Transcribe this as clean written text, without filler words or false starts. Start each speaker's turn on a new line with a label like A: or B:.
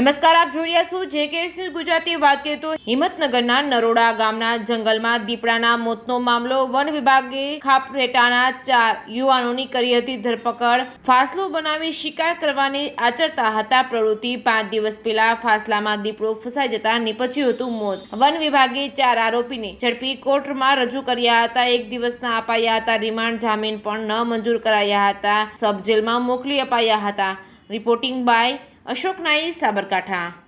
A: નમસ્કાર, આપ જોઈ રહ્યા છો JKS ન્યૂઝ ગુજરાતી। વાત કરીએ તો હિંમતનગરના નરોડા ગામના જંગલમાં દીપડાના મોતનો મામલો। વન વિભાગે ખાપરેટાના 4 યુવાનોની કરી હતી ધરપકડ। ફાસલો બનાવી શિકાર કરવાની આચરતા હતા પ્રવૃત્તિ। 5 દિવસ પહેલા ફાસલામાં દીપડો ફસાઈ જતા નીપજ્યું હતું મોત। વન વિભાગે 4 આરોપીને ઝડપી કોર્ટમાં રજૂ કર્યા હતા। 1 દિવસના અપાયા હતા રિમાન્ડ। જામીન પણ ન મંજૂર કરાયા હતા। સબ જેલમાં મોકલી અપાયા હતા। રિપોર્ટિંગ બાય અશોક નાઈ, સાબરકાંઠા।